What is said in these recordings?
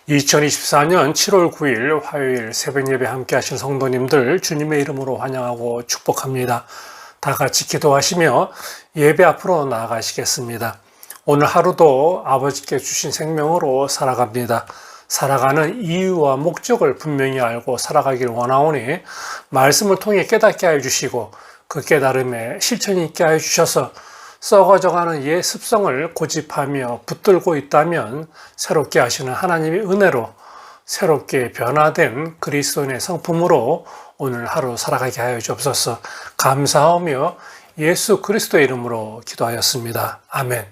2024년 7월 9일 화요일 새벽 예배 함께 하신 성도님들 주님의 이름으로 환영하고 축복합니다. 다 같이 기도하시며 예배 앞으로 나아가시겠습니다. 오늘 하루도 아버지께 주신 생명으로 살아갑니다. 살아가는 이유와 목적을 분명히 알고 살아가기를 원하오니 말씀을 통해 깨닫게 하여 주시고 그 깨달음에 실천이 있게 하여 주셔서 썩어져가는 옛 습성을 고집하며 붙들고 있다면 새롭게 하시는 하나님의 은혜로 새롭게 변화된 그리스도인의 성품으로 오늘 하루 살아가게 하여 주옵소서. 감사하며 예수 그리스도의 이름으로 기도하였습니다. 아멘.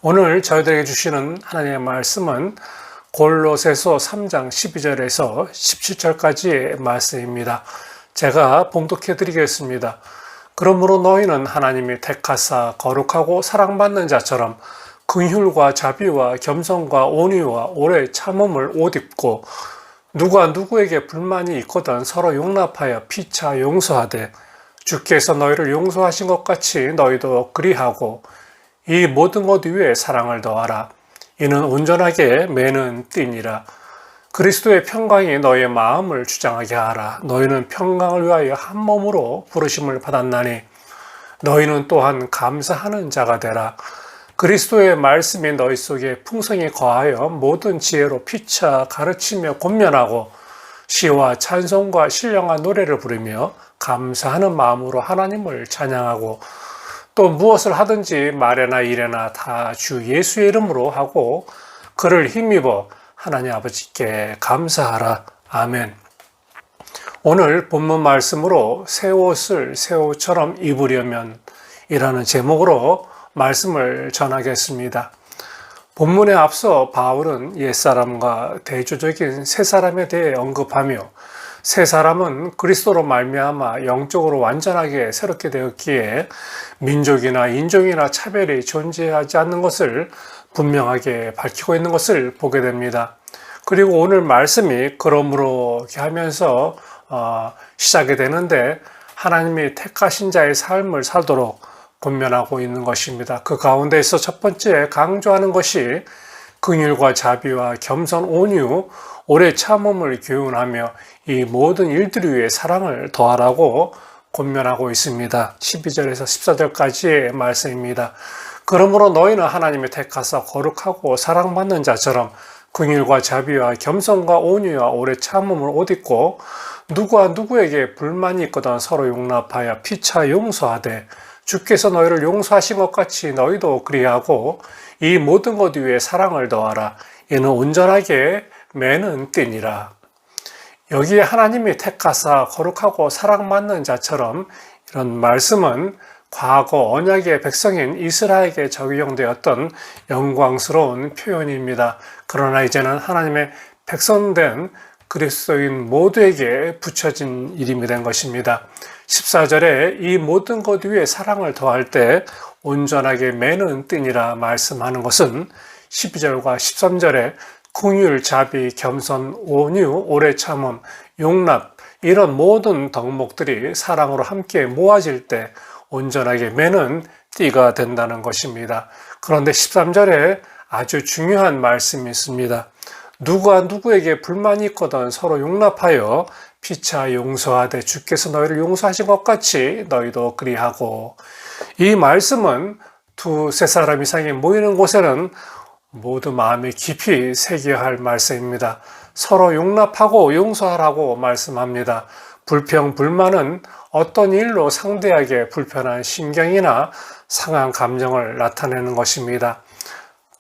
오늘 저희들에게 주시는 하나님의 말씀은 골로새서 3장 12절에서 17절까지의 말씀입니다. 제가 봉독해 드리겠습니다. 그러므로 너희는 하나님이 택하사 거룩하고 사랑받는 자처럼 긍휼과 자비와 겸손과 온유와 오래 참음을 옷 입고 누가 누구에게 불만이 있거든 서로 용납하여 피차 용서하되 주께서 너희를 용서하신 것 같이 너희도 그리하고 이 모든 것 위에 사랑을 더하라. 이는 온전하게 매는 띠니라. 그리스도의 평강이 너희의 마음을 주장하게 하라. 너희는 평강을 위하여 한 몸으로 부르심을 받았나니 너희는 또한 감사하는 자가 되라. 그리스도의 말씀이 너희 속에 풍성히 거하여 모든 지혜로 피차 가르치며 권면하고 시와 찬송과 신령한 노래를 부르며 감사하는 마음으로 하나님을 찬양하고 또 무엇을 하든지 말에나 일에나 다 주 예수의 이름으로 하고 그를 힘입어 하나님 아버지께 감사하라. 아멘. 오늘 본문 말씀으로 새 옷을 새 옷처럼 입으려면 이라는 제목으로 말씀을 전하겠습니다. 본문에 앞서 바울은 옛사람과 대조적인 새 사람에 대해 언급하며 새 사람은 그리스도로 말미암아 영적으로 완전하게 새롭게 되었기에 민족이나 인종이나 차별이 존재하지 않는 것을 분명하게 밝히고 있는 것을 보게 됩니다. 그리고 오늘 말씀이 그러므로 이렇게 하면서 시작이 되는데 하나님이 택하신 자의 삶을 살도록 권면하고 있는 것입니다. 그 가운데서 첫 번째 강조하는 것이 긍휼과 자비와 겸손, 온유, 오래 참음을 교훈하며 이 모든 일들 위해 사랑을 더하라고 권면하고 있습니다. 12절에서 14절까지의 말씀입니다. 그러므로 너희는 하나님의 택하사 거룩하고 사랑받는 자처럼 긍휼과 자비와 겸손과 온유와 오래 참음을 옷 입고 누구와 누구에게 불만이 있거든 서로 용납하여 피차 용서하되 주께서 너희를 용서하신 것 같이 너희도 그리하고 이 모든 것 위에 사랑을 더하라. 이는 온전하게 매는 띠니라. 여기에 하나님이 택하사 거룩하고 사랑받는 자처럼 이런 말씀은 과거 언약의 백성인 이스라엘에게 적용되었던 영광스러운 표현입니다. 그러나 이제는 하나님의 백성된 그리스도인 모두에게 붙여진 이름이 된 것입니다. 14절에 이 모든 것 위에 사랑을 더할 때 온전하게 매는 띠니라 말씀하는 것은 12절과 13절에 긍휼, 자비, 겸손, 온유, 오래 참음, 용납 이런 모든 덕목들이 사랑으로 함께 모아질 때 온전하게 매는 띠가 된다는 것입니다. 그런데 13절에 아주 중요한 말씀이 있습니다. 누가 누구에게 불만이 있거든 서로 용납하여 피차 용서하되 주께서 너희를 용서하신 것 같이 너희도 그리하고 이 말씀은 두세 사람 이상이 모이는 곳에는 모두 마음에 깊이 새겨야 할 말씀입니다. 서로 용납하고 용서하라고 말씀합니다. 불평, 불만은 어떤 일로 상대에게 불편한 심경이나 상한 감정을 나타내는 것입니다.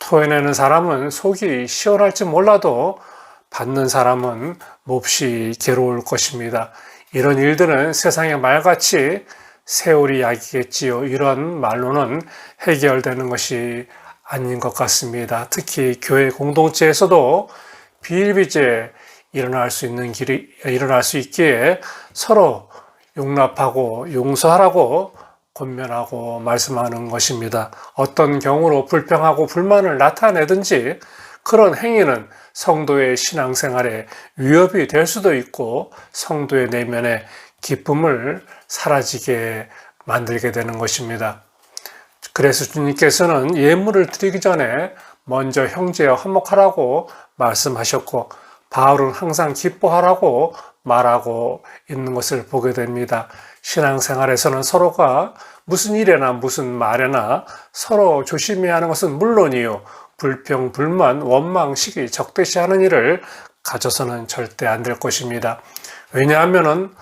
토해내는 사람은 속이 시원할지 몰라도 받는 사람은 몹시 괴로울 것입니다. 이런 일들은 세상의 말같이 세월이 약이겠지요. 이런 말로는 해결되는 것이 아닌 것 같습니다. 특히 교회 공동체에서도 비일비재 일어날 수 있기에 서로 용납하고 용서하라고 권면하고 말씀하는 것입니다. 어떤 경우로 불평하고 불만을 나타내든지 그런 행위는 성도의 신앙생활에 위협이 될 수도 있고 성도의 내면의 기쁨을 사라지게 만들게 되는 것입니다. 그래서 주님께서는 예물을 드리기 전에 먼저 형제와 화목하라고 말씀하셨고 바울은 항상 기뻐하라고 말하고 있는 것을 보게 됩니다. 신앙생활에서는 서로가 무슨 일에나 무슨 말에나 서로 조심해야 하는 것은 물론이요. 불평, 불만, 원망, 시기, 적대시하는 일을 가져서는 절대 안 될 것입니다. 왜냐하면은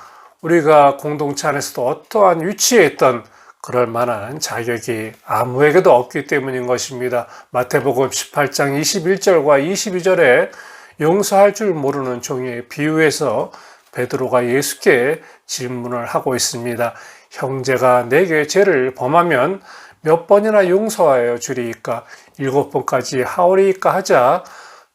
우리가 공동체 안에서도 어떠한 위치에 있던 그럴 만한 자격이 아무에게도 없기 때문인 것입니다. 마태복음 18장 21절과 22절에 용서할 줄 모르는 종의 비유에서 베드로가 예수께 질문을 하고 있습니다. 형제가 내게 죄를 범하면 몇 번이나 용서하여 주리이까? 7번까지 하오리이까? 하자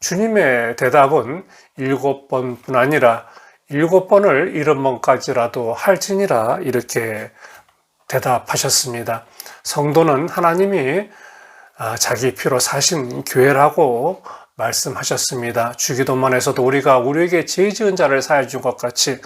주님의 대답은 7번뿐 아니라 7번을 70번까지라도 할지니라 이렇게 대답하셨습니다. 성도는 하나님이 자기 피로 사신 교회라고 말씀하셨습니다. 주기도문에서도 우리가 우리에게 죄 지은 자를 사해 준 것 같이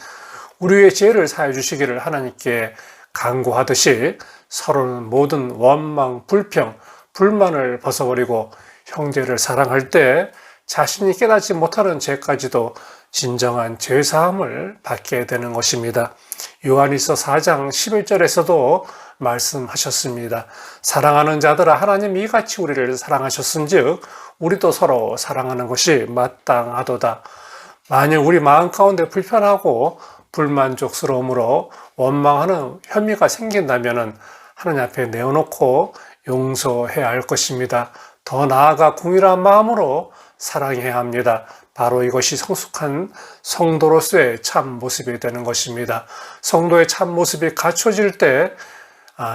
우리의 죄를 사해 주시기를 하나님께 간구하듯이 서로는 모든 원망, 불평, 불만을 벗어버리고 형제를 사랑할 때 자신이 깨닫지 못하는 죄까지도 진정한 죄사함을 받게 되는 것입니다. 요한일서 4장 11절에서도 말씀하셨습니다. 사랑하는 자들아 하나님이 이같이 우리를 사랑하셨은즉 우리도 서로 사랑하는 것이 마땅하도다. 만일 우리 마음 가운데 불편하고 불만족스러움으로 원망하는 혐의가 생긴다면 하나님 앞에 내어놓고 용서해야 할 것입니다. 더 나아가 궁일한 마음으로 사랑해야 합니다. 바로 이것이 성숙한 성도로서의 참 모습이 되는 것입니다. 성도의 참 모습이 갖춰질 때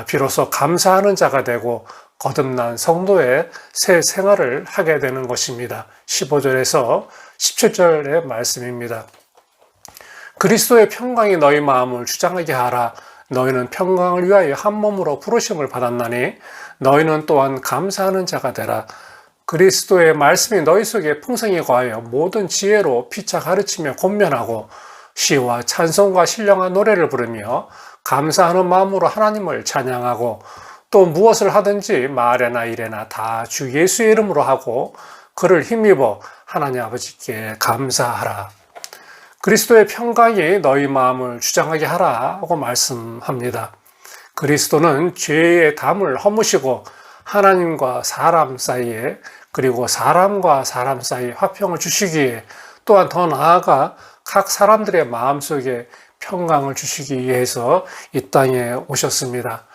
비로소 감사하는 자가 되고 거듭난 성도의 새 생활을 하게 되는 것입니다. 15절에서 17절의 말씀입니다. 그리스도의 평강이 너희 마음을 주장하게 하라. 너희는 평강을 위하여 한 몸으로 부르심을 받았나니 너희는 또한 감사하는 자가 되라. 그리스도의 말씀이 너희 속에 풍성히 거하여 모든 지혜로 피차 가르치며 권면하고 시와 찬송과 신령한 노래를 부르며 감사하는 마음으로 하나님을 찬양하고 또 무엇을 하든지 말에나 일에나 다 주 예수의 이름으로 하고 그를 힘입어 하나님 아버지께 감사하라. 그리스도의 평강이 너희 마음을 주장하게 하라고 말씀합니다. 그리스도는 죄의 담을 허무시고 하나님과 사람 사이에 그리고 사람과 사람 사이에 화평을 주시기에 또한 더 나아가 각 사람들의 마음속에 평강을 주시기 위해서 이 땅에 오셨습니다.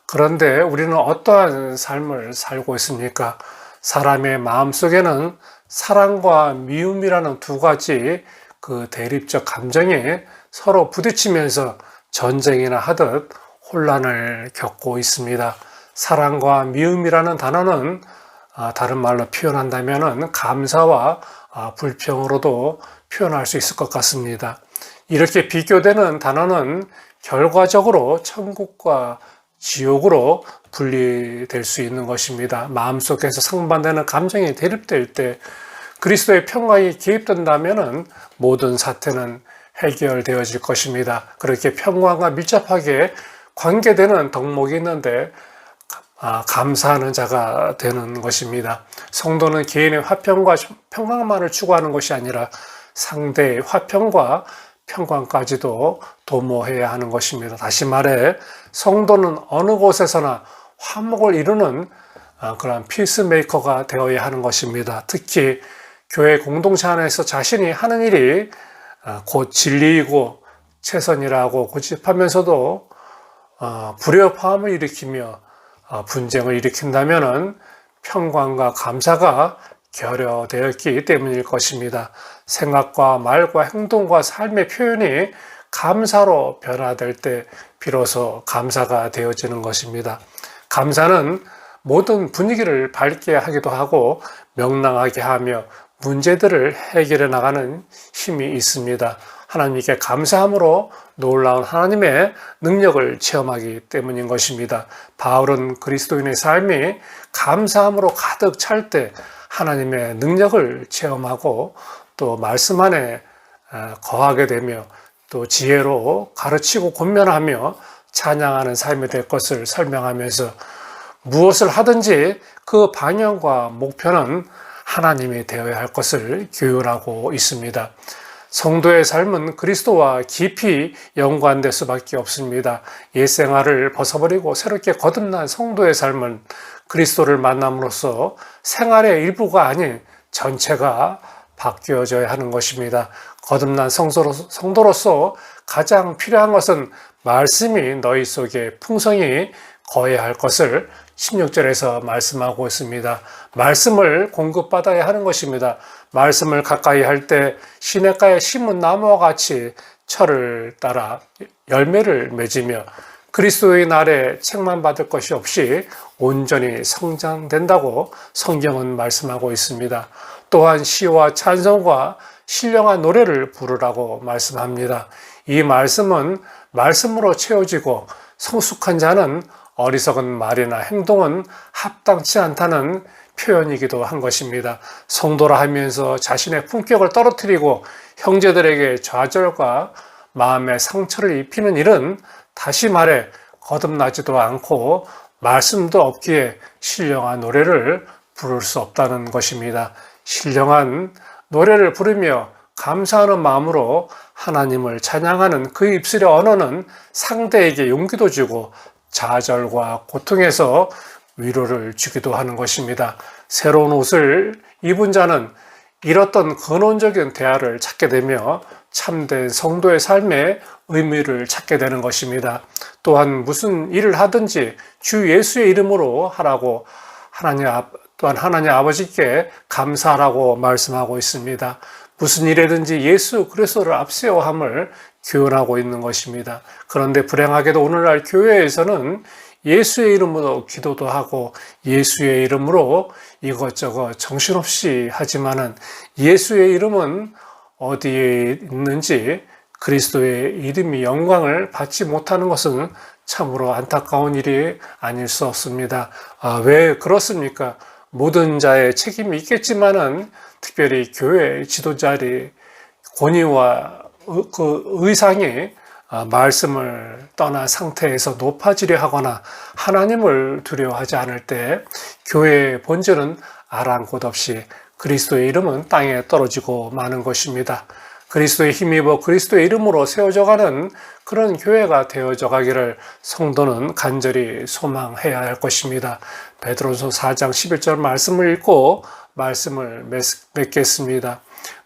그런데 우리는 어떠한 삶을 살고 있습니까? 사람의 마음속에는 사랑과 미움이라는 두 가지 그 대립적 감정이 서로 부딪히면서 전쟁이나 하듯 혼란을 겪고 있습니다. 사랑과 미움이라는 단어는 다른 말로 표현한다면 감사와 불평으로도 표현할 수 있을 것 같습니다. 이렇게 비교되는 단어는 결과적으로 천국과 지옥으로 분리될 수 있는 것입니다. 마음속에서 상반되는 감정이 대립될 때 그리스도의 평강이 개입된다면 모든 사태는 해결되어질 것입니다. 그렇게 평강과 밀접하게 관계되는 덕목이 있는데 감사하는 자가 되는 것입니다. 성도는 개인의 화평과 평강만을 추구하는 것이 아니라 상대의 화평과 평강까지도 도모해야 하는 것입니다. 다시 말해 성도는 어느 곳에서나 화목을 이루는 그런 피스메이커가 되어야 하는 것입니다. 특히 교회 공동체 안에서 자신이 하는 일이 곧 진리이고 최선이라고 고집하면서도 불협화음을 일으키며 분쟁을 일으킨다면 평강과 감사가 결여되었기 때문일 것입니다. 생각과 말과 행동과 삶의 표현이 감사로 변화될 때 비로소 감사가 되어지는 것입니다. 감사는 모든 분위기를 밝게 하기도 하고 명랑하게 하며 문제들을 해결해 나가는 힘이 있습니다. 하나님께 감사함으로 놀라운 하나님의 능력을 체험하기 때문인 것입니다. 바울은 그리스도인의 삶이 감사함으로 가득 찰 때 하나님의 능력을 체험하고 또 말씀 안에 거하게 되며 또 지혜로 가르치고 권면하며 찬양하는 삶이 될 것을 설명하면서 무엇을 하든지 그 방향과 목표는 하나님이 되어야 할 것을 교훈하고 있습니다. 성도의 삶은 그리스도와 깊이 연관될 수밖에 없습니다. 옛 생활을 벗어버리고 새롭게 거듭난 성도의 삶은 그리스도를 만남으로써 생활의 일부가 아닌 전체가 바뀌어져야 하는 것입니다. 거듭난 성도로서 가장 필요한 것은 말씀이 너희 속에 풍성히 거해야 할 것을 16절에서 말씀하고 있습니다. 말씀을 공급받아야 하는 것입니다. 말씀을 가까이 할 때 시냇가에 심은 나무와 같이 철을 따라 열매를 맺으며 그리스도의 날에 책만 받을 것이 없이 온전히 성장된다고 성경은 말씀하고 있습니다. 또한 시와 찬송과 신령한 노래를 부르라고 말씀합니다. 이 말씀은 말씀으로 채워지고 성숙한 자는 어리석은 말이나 행동은 합당치 않다는 표현이기도 한 것입니다. 성도라 하면서 자신의 품격을 떨어뜨리고 형제들에게 좌절과 마음의 상처를 입히는 일은 다시 말해 거듭나지도 않고 말씀도 없기에 신령한 노래를 부를 수 없다는 것입니다. 신령한 노래를 부르며 감사하는 마음으로 하나님을 찬양하는 그 입술의 언어는 상대에게 용기도 주고 좌절과 고통에서 위로를 주기도 하는 것입니다. 새로운 옷을 입은 자는 잃었던 근원적인 대화를 찾게 되며 참된 성도의 삶의 의미를 찾게 되는 것입니다. 또한 무슨 일을 하든지 주 예수의 이름으로 하라고 또한 하나님 아버지께 감사하라고 말씀하고 있습니다. 무슨 일이든지 예수 그리스도를 앞세워함을 교훈하고 있는 것입니다. 그런데 불행하게도 오늘날 교회에서는 예수의 이름으로 기도도 하고 예수의 이름으로 이것저것 정신없이 하지만은 예수의 이름은 어디에 있는지 그리스도의 이름이 영광을 받지 못하는 것은 참으로 안타까운 일이 아닐 수 없습니다. 왜 그렇습니까? 모든 자의 책임이 있겠지만은 특별히 교회 지도자의 권위와 그 의상이 말씀을 떠난 상태에서 높아지려 하거나 하나님을 두려워하지 않을 때 교회의 본질은 아랑곳 없이 그리스도의 이름은 땅에 떨어지고 마는 것입니다. 그리스도의 힘입어 그리스도의 이름으로 세워져가는 그런 교회가 되어져 가기를 성도는 간절히 소망해야 할 것입니다. 베드로서 4장 11절 말씀을 읽고 말씀을 맺겠습니다.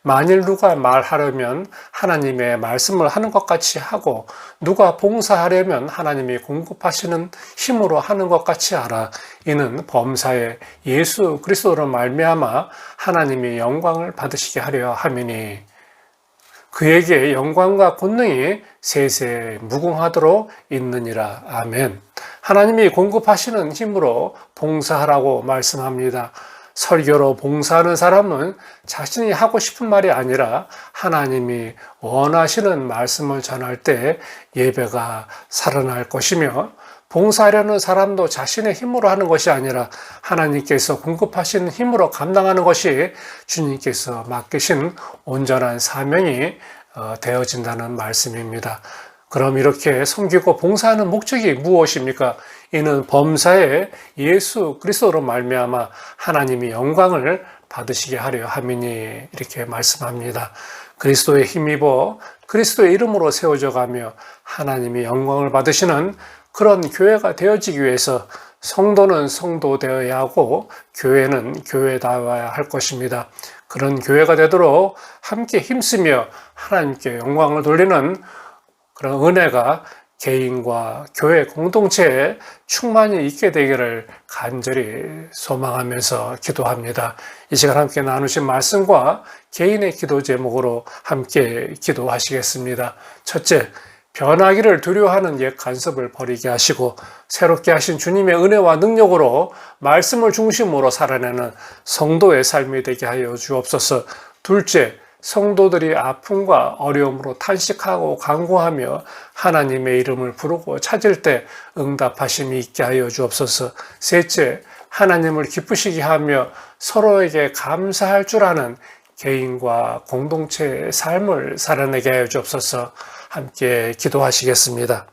만일 누가 말하려면 하나님의 말씀을 하는 것 같이 하고 누가 봉사하려면 하나님이 공급하시는 힘으로 하는 것 같이 하라. 이는 범사에 예수 그리스도로 말미암아 하나님이 영광을 받으시게 하려 함이니 그에게 영광과 권능이 세세 무궁하도록 있느니라. 아멘. 하나님이 공급하시는 힘으로 봉사하라고 말씀합니다. 설교로 봉사하는 사람은 자신이 하고 싶은 말이 아니라 하나님이 원하시는 말씀을 전할 때 예배가 살아날 것이며 봉사하려는 사람도 자신의 힘으로 하는 것이 아니라 하나님께서 공급하시는 힘으로 감당하는 것이 주님께서 맡기신 온전한 사명이 되어진다는 말씀입니다. 그럼 이렇게 섬기고 봉사하는 목적이 무엇입니까? 이는 범사에 예수 그리스도로 말미암아 하나님이 영광을 받으시게 하려 함이니 이렇게 말씀합니다. 그리스도의 힘입어 그리스도의 이름으로 세워져 가며 하나님이 영광을 받으시는 그런 교회가 되어지기 위해서 성도는 성도 되어야 하고 교회는 교회다워야 할 것입니다. 그런 교회가 되도록 함께 힘쓰며 하나님께 영광을 돌리는 그런 은혜가 개인과 교회 공동체에 충만히 있게 되기를 간절히 소망하면서 기도합니다. 이 시간 함께 나누신 말씀과 개인의 기도 제목으로 함께 기도하시겠습니다. 첫째, 변하기를 두려워하는 옛 간섭을 버리게 하시고 새롭게 하신 주님의 은혜와 능력으로 말씀을 중심으로 살아내는 성도의 삶이 되게 하여 주옵소서. 둘째, 성도들이 아픔과 어려움으로 탄식하고 간구하며 하나님의 이름을 부르고 찾을 때 응답하심이 있게 하여 주옵소서. 셋째, 하나님을 기쁘시게 하며 서로에게 감사할 줄 아는 개인과 공동체의 삶을 살아내게 하여 주옵소서. 함께 기도하시겠습니다.